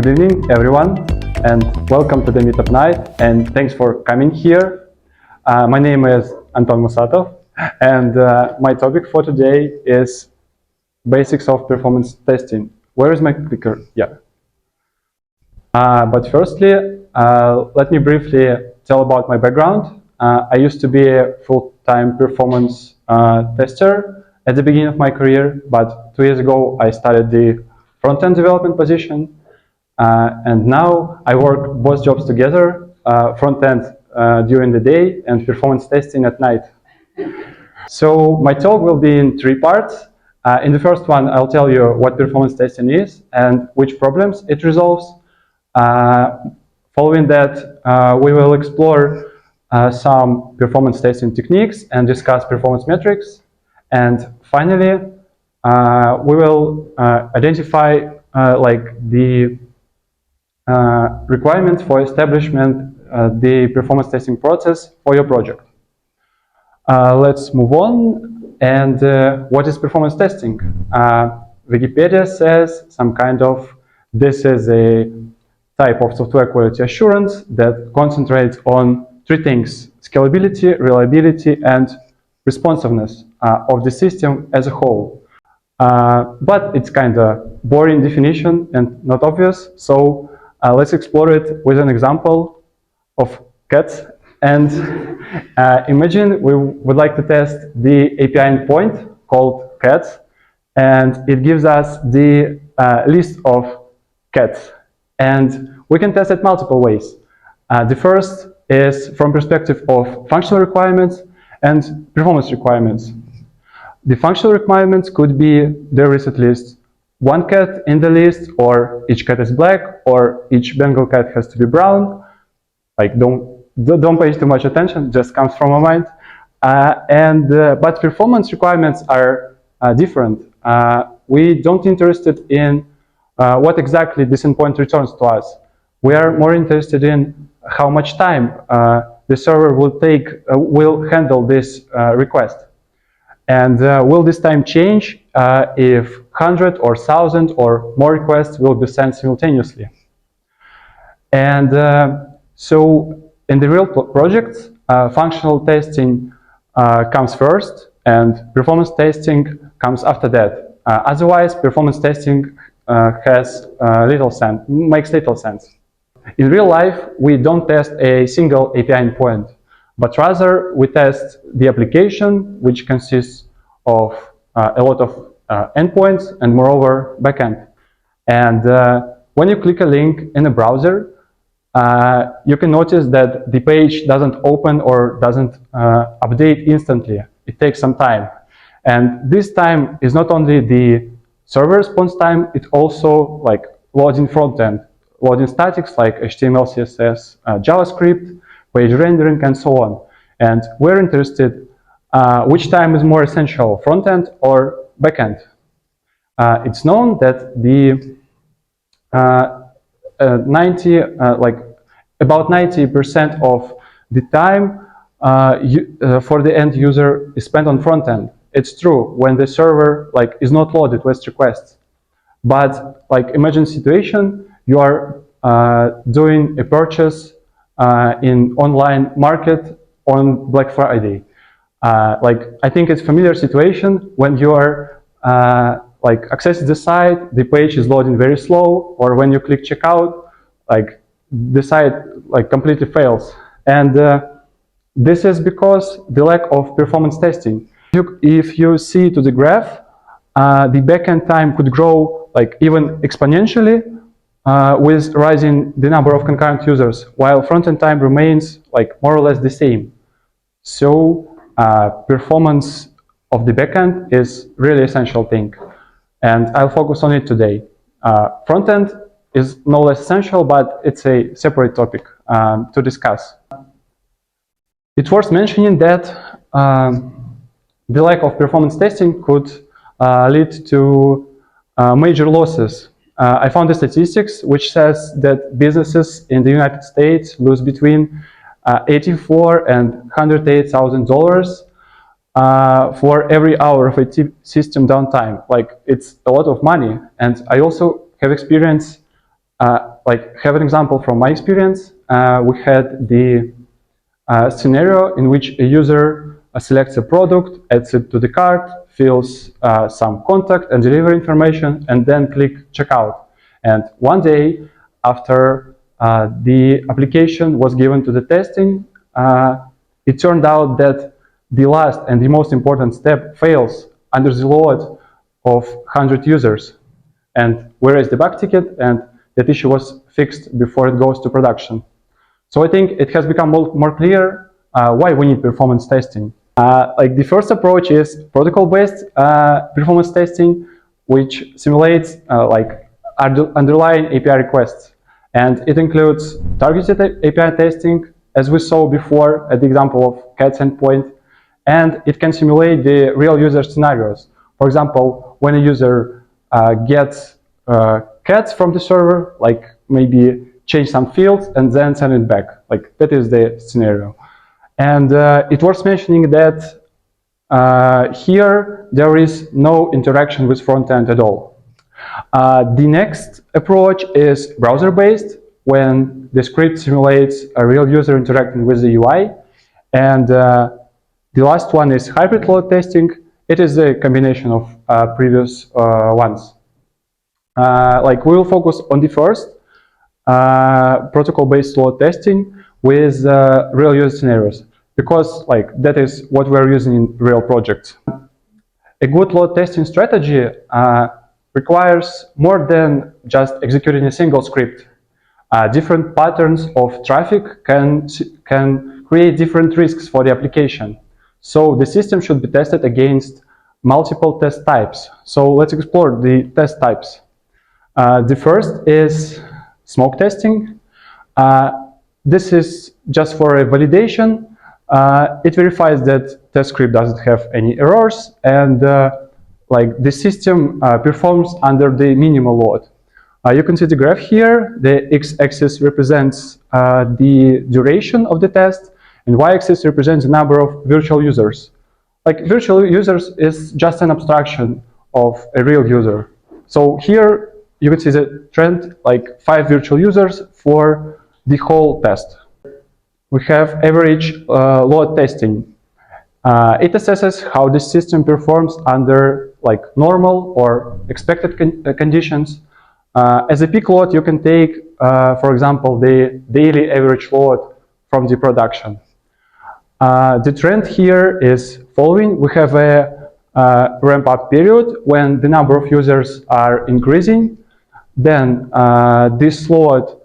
Good evening, everyone, and welcome to the Meetup Night, and thanks for coming here. My name is Anton Musatov, and my topic for today is basics of performance testing. Where is my clicker? Yeah. But firstly, let me briefly tell about my background. I used to be a full-time performance tester at the beginning of my career, but 2 years ago I started the front-end development position. And now I work both jobs together, front-end during the day and performance testing at night. So my talk will be in 3 parts. In the first one, I'll tell you what performance testing is and which problems it resolves. Following that, we will explore some performance testing techniques and discuss performance metrics. And finally, we will identify the requirements for establishment the performance testing process for your project. Let's move on. And what is performance testing? Wikipedia says this is a type of software quality assurance that concentrates on 3 things: scalability, reliability, and responsiveness of the system as a whole. But it's kind of boring definition and not obvious, so let's explore it with an example of cats. And imagine we would like to test the API endpoint called cats, and it gives us the list of cats. And we can test it multiple ways. The first is from perspective of functional requirements and performance requirements. The functional requirements could be there is at least 1 cat in the list, or each cat is black, or each Bengal cat has to be brown. Like don't pay too much attention, just comes from my mind. But performance requirements are different. We don't interested in what exactly this endpoint returns to us. We are more interested in how much time the server will handle this request. And will this time change if 100 or 1,000 or more requests will be sent simultaneously? And so in the real projects, functional testing comes first and performance testing comes after that. Otherwise, performance testing makes little sense. In real life, we don't test a single API endpoint, but rather we test the application, which consists of a lot of endpoints and moreover backend. And when you click a link in a browser, you can notice that the page doesn't open or doesn't update instantly. It takes some time. And this time is not only the server response time, it also like loading frontend, loading statics like HTML, CSS, JavaScript, page rendering, and so on. And we're interested which time is more essential, front-end or back-end. It's known that the about 90% of the time for the end user is spent on front-end. It's true when the server is not loaded with requests. But imagine situation, you are doing a purchase in online market on Black Friday. I think it's a familiar situation when you are accessing the site, the page is loading very slow, or when you click checkout, the site completely fails. And this is because the lack of performance testing. If you see to the graph, the backend time could grow even exponentially with rising the number of concurrent users, while front-end time remains more or less the same. So performance of the backend is really essential thing, and I'll focus on it today. Front-end is no less essential, but it's a separate topic to discuss. It's worth mentioning that the lack of performance testing could lead to major losses. I found the statistics which says that businesses in the United States lose between $84,000 and $108,000 for every hour of IT system downtime. It's a lot of money. And I also have experience like have an example from my experience. We had the scenario in which a user selects a product, adds it to the cart, fills some contact and delivery information, and then click checkout. And one day after the application was given to the testing, it turned out that the last and the most important step fails under the load of 100 users. And we raised the bug ticket, and that issue was fixed before it goes to production. So I think it has become more clear why we need performance testing. Like the first approach is protocol-based performance testing, which simulates like underlying API requests. And it includes targeted API testing, as we saw before at the example of cats endpoint, and it can simulate the real user scenarios. For example, when a user gets cats from the server, like maybe change some fields and then send it back. Like that is the scenario. And it was mentioning that here there is no interaction with frontend at all. The next approach is browser-based, when the script simulates a real user interacting with the UI. And the last one is hybrid load testing. It is a combination of previous ones. Like we will focus on the first, protocol-based load testing with real user scenarios, because like that is what we're using in real projects. A good load testing strategy requires more than just executing a single script. Different patterns of traffic can create different risks for the application. So the system should be tested against multiple test types. So let's explore the test types. The first is smoke testing. This is just for a validation. It verifies that test script doesn't have any errors, and like the system performs under the minimal load. You can see the graph here. The x-axis represents the duration of the test, and y-axis represents the number of virtual users. Like virtual users is just an abstraction of a real user. So here you can see the trend, like 5 virtual users for the whole test. We have average load testing. It assesses how the system performs under like normal or expected conditions. As a peak load, you can take, for example, the daily average load from the production. The trend here is following. We have a ramp-up period when the number of users are increasing. Then this load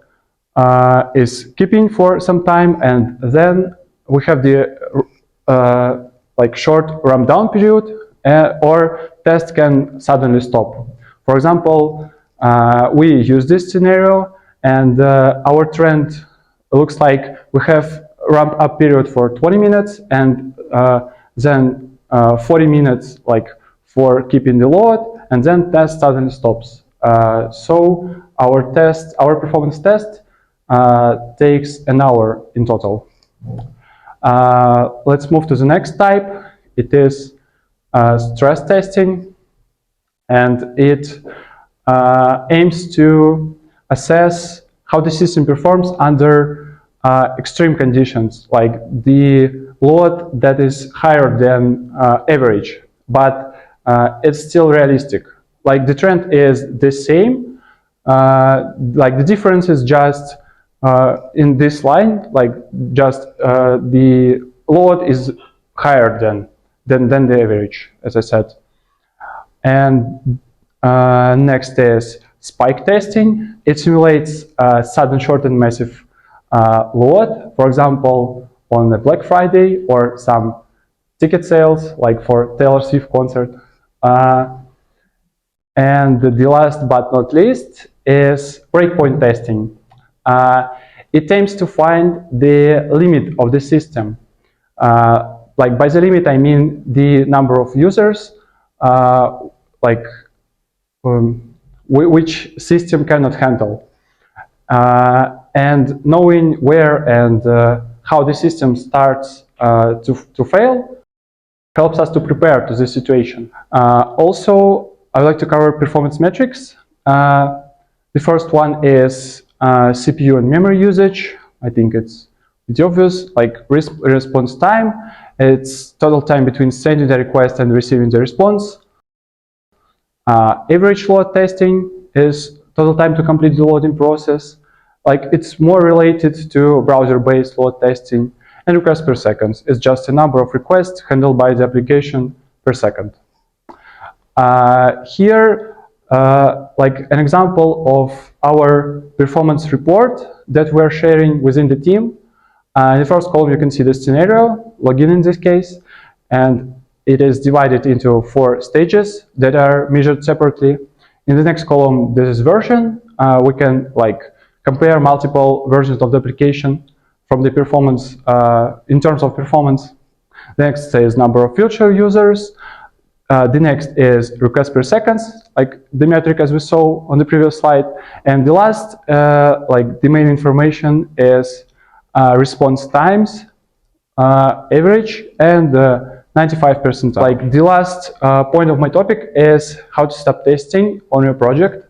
is keeping for some time, and then we have the like short ramp down period, or test can suddenly stop. For example, we use this scenario, and our trend looks like we have ramp up period for 20 minutes, and then 40 minutes like for keeping the load, and then test suddenly stops. So our performance test takes an hour in total. Let's move to the next type. It is stress testing, and it aims to assess how the system performs under extreme conditions, like the load that is higher than average, but it's still realistic. Like the trend is the same, like the difference is just in this line, like just the load is higher than the average, as I said. And next is spike testing. It simulates sudden short and massive load, for example, on a Black Friday or some ticket sales, like for Taylor Swift concert. And the last but not least is breakpoint testing. It aims to find the limit of the system. Like by the limit, I mean the number of users, which system cannot handle. And knowing where and how the system starts to fail helps us to prepare to this situation. Also, I would like to cover performance metrics. The first one is CPU and memory usage. I think it's obvious, like response time. It's total time between sending the request and receiving the response. Average load testing is total time to complete the loading process. Like, it's more related to browser-based load testing. And requests per second is just a number of requests handled by the application per second. Here, like an example of our performance report that we're sharing within the team. In the first column, you can see the scenario, login in this case, and it is divided into 4 stages that are measured separately. In the next column, this is version. We can like compare multiple versions of the application from the performance, in terms of performance. The next is number of future users. The next is request per second, like the metric as we saw on the previous slide. And the last, like the main information is response times, average, and 95%. Like the last point of my topic is how to start testing on your project.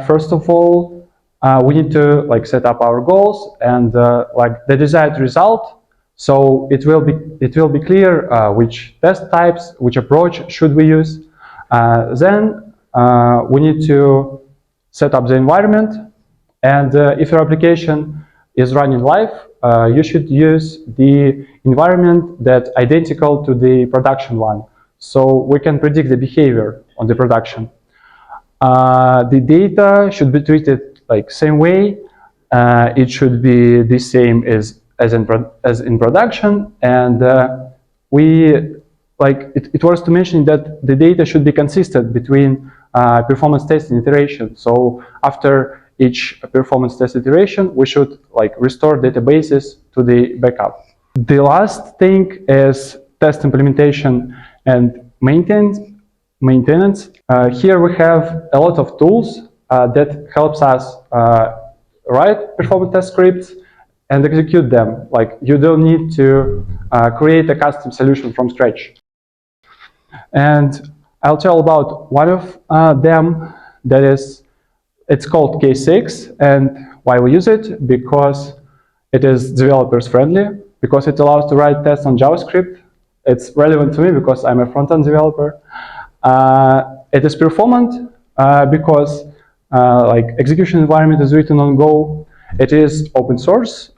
First of all, we need to like set up our goals and like the desired result. So it will be clear which test types, which approach should we use. Then we need to set up the environment, and if your application is running live, you should use the environment that's identical to the production one, so we can predict the behavior on the production. The data should be treated like same way. It should be the same as in production, and it was to mention that the data should be consistent between performance test and iteration. So after each performance test iteration, we should like restore databases to the backup. The last thing is test implementation and maintenance. Here we have a lot of tools that helps us write performance test scripts and execute them. Like, you don't need to create a custom solution from scratch. And I'll tell about one of them. It's called K6, and why we use it? Because it is developers friendly, because it allows to write tests on JavaScript. It's relevant to me because I'm a front-end developer. It is performant because like execution environment is written on Go. It is open source.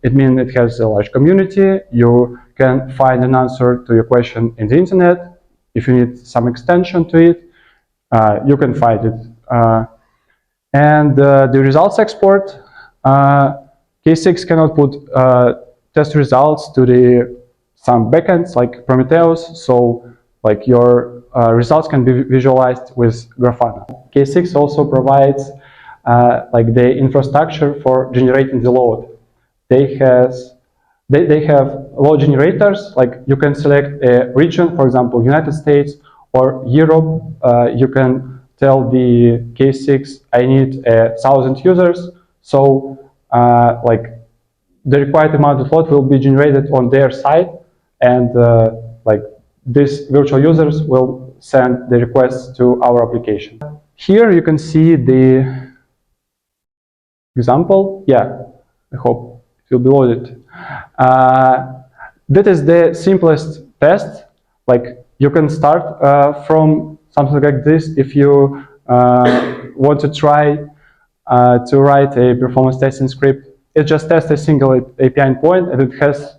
It means it has a large community. You can find an answer to your question in the internet. If you need some extension to it, you can find it. And the results export, K6 cannot put test results to some backends like Prometheus, so like your results can be visualized with Grafana. K6 also provides like the infrastructure for generating the load. They have load generators. Like, you can select a region, for example, United States or Europe. You can tell the K6, I need 1,000 users. So like the required amount of load will be generated on their side, and like these virtual users will send the requests to our application. Here you can see the example. Yeah, I hope it will be loaded. That is the simplest test. Like, you can start from something like this if you want to try to write a performance testing script. It just tests a single API endpoint, and it has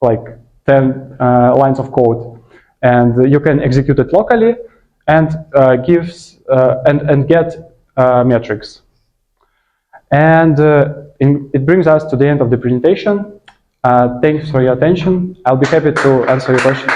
like 10 lines of code, and you can execute it locally and get metrics. And it brings us to the end of the presentation. Thanks for your attention. I'll be happy to answer your questions.